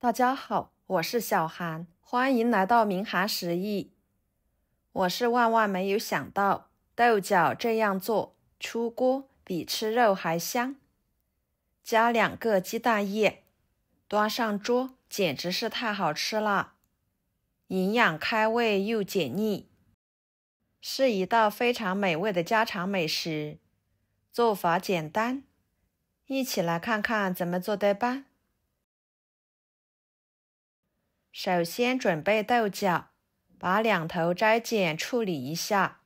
大家好，我是小韩，欢迎来到明涵食艺。我是万万没有想到，豆角这样做出锅比吃肉还香。加2个鸡蛋液，端上桌简直是太好吃了，营养开胃又解腻，是一道非常美味的家常美食。做法简单，一起来看看怎么做的吧。首先准备豆角，把两头摘剪处理一下。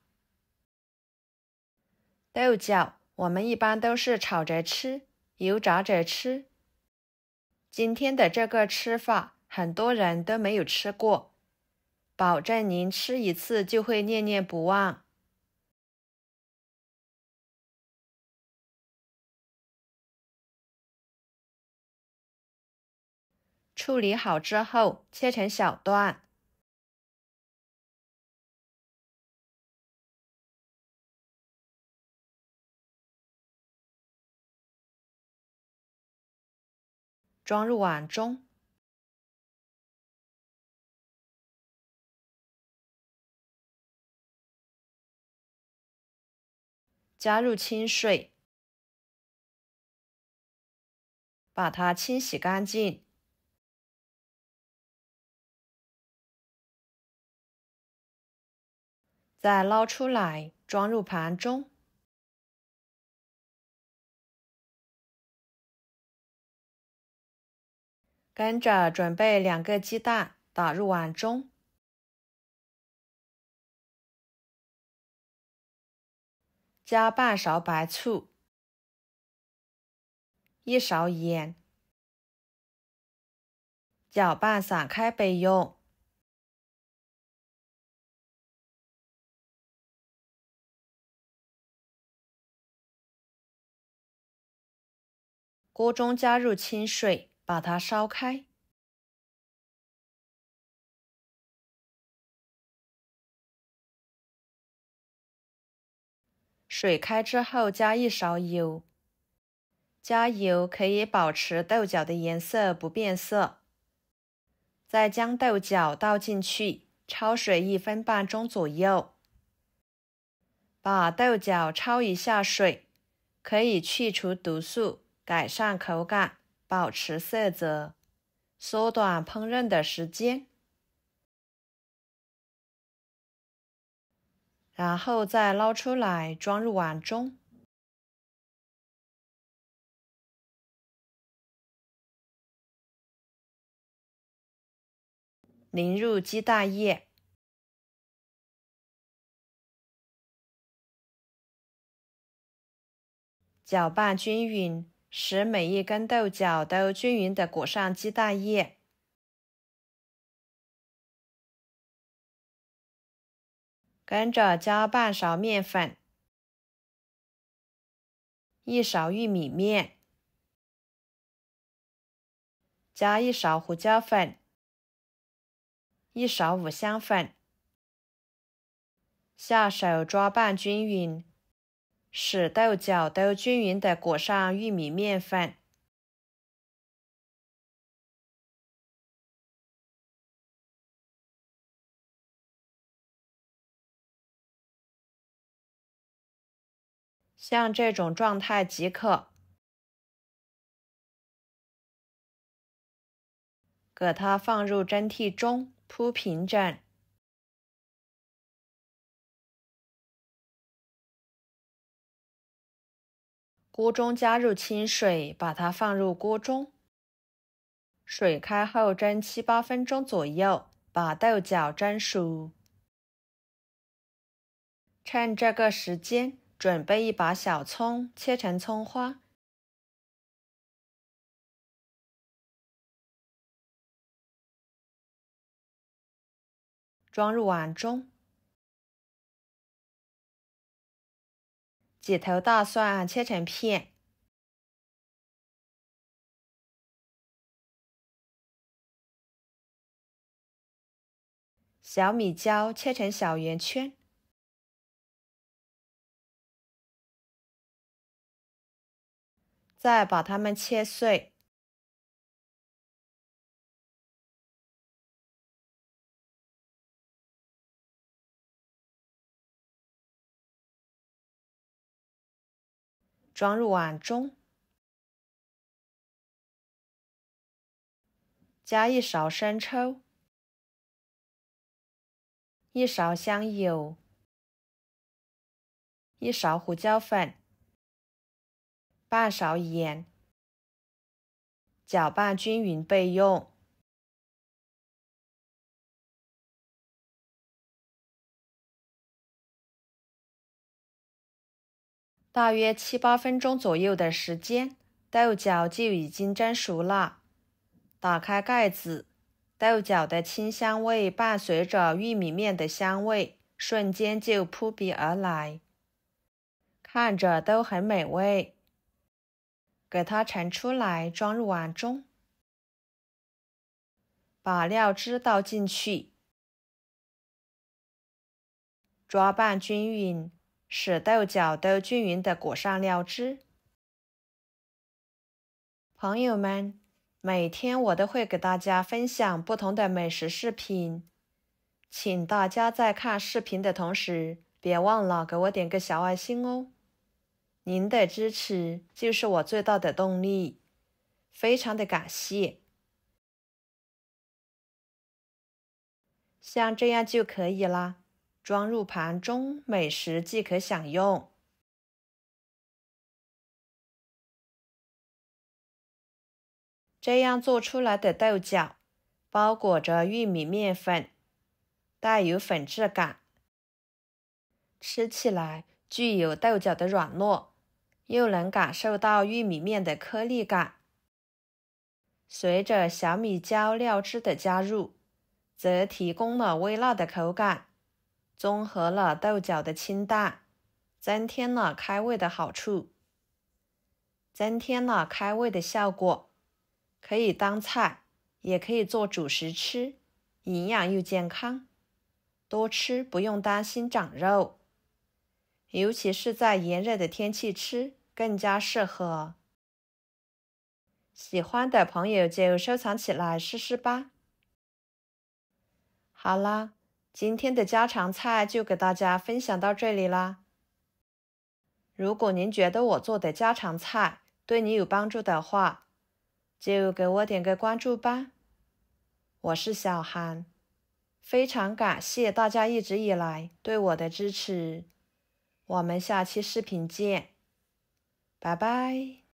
豆角我们一般都是炒着吃，油炸着吃。今天的这个吃法，很多人都没有吃过，保证您吃一次就会念念不忘。处理好之后，切成小段。装入碗中，加入清水，把它清洗干净。再捞出来，装入盘中。跟着准备2个鸡蛋，打入碗中。加半勺白醋，1勺盐，搅拌散开备用。锅中加入清水，把它烧开。水开之后加1勺油，加油可以保持豆角的颜色不变色。再将豆角倒进去，焯水1分半钟左右。把豆角焯一下水，可以去除毒素，改善口感，保持色泽，缩短烹饪的时间。然后再捞出来，装入碗中。淋入鸡蛋液，搅拌均匀，使每一根豆角都均匀地裹上鸡蛋液。跟着加半勺面粉，1勺玉米面，加1勺胡椒粉，1勺五香粉，下手抓拌均匀，使豆角都均匀地裹上玉米面粉。像这种状态即可。给它放入蒸屉中，铺平整。锅中加入清水，把它放入锅中。水开后蒸7、8分钟左右，把豆角蒸熟。趁这个时间，准备1把小葱，切成葱花。装入碗中。几头大蒜切成片。小米椒切成小圆圈。再把它们切碎。装入碗中，加1勺生抽，1勺香油，1勺胡椒粉，半勺盐，搅拌均匀备用。大约7、8分钟左右的时间，豆角就已经蒸熟了。打开盖子，豆角的清香味伴随着玉米面的香味，瞬间就扑鼻而来，看着都很美味。给它盛出来，装入碗中，把料汁倒进去，抓拌均匀，使豆角都均匀地裹上料汁。朋友们，每天我都会给大家分享不同的美食视频，请大家在看视频的同时，别忘了给我点个小爱心哦。您的支持就是我最大的动力，非常的感谢。像这样就可以啦，装入盘中，美食即可享用。这样做出来的豆角包裹着玉米面粉，带有粉质感，吃起来具有豆角的软糯，又能感受到玉米面的颗粒感。随着小米椒料汁的加入，则提供了微辣的口感，综合了豆角的清淡，增添了开胃的好处，增添了开胃的效果。可以当菜，也可以做主食吃，营养又健康，多吃不用担心长肉，尤其是在炎热的天气吃更加适合。喜欢的朋友就收藏起来试试吧。好啦，今天的家常菜就给大家分享到这里啦。如果您觉得我做的家常菜对你有帮助的话，就给我点个关注吧。我是小韩，非常感谢大家一直以来对我的支持。我们下期视频见，拜拜。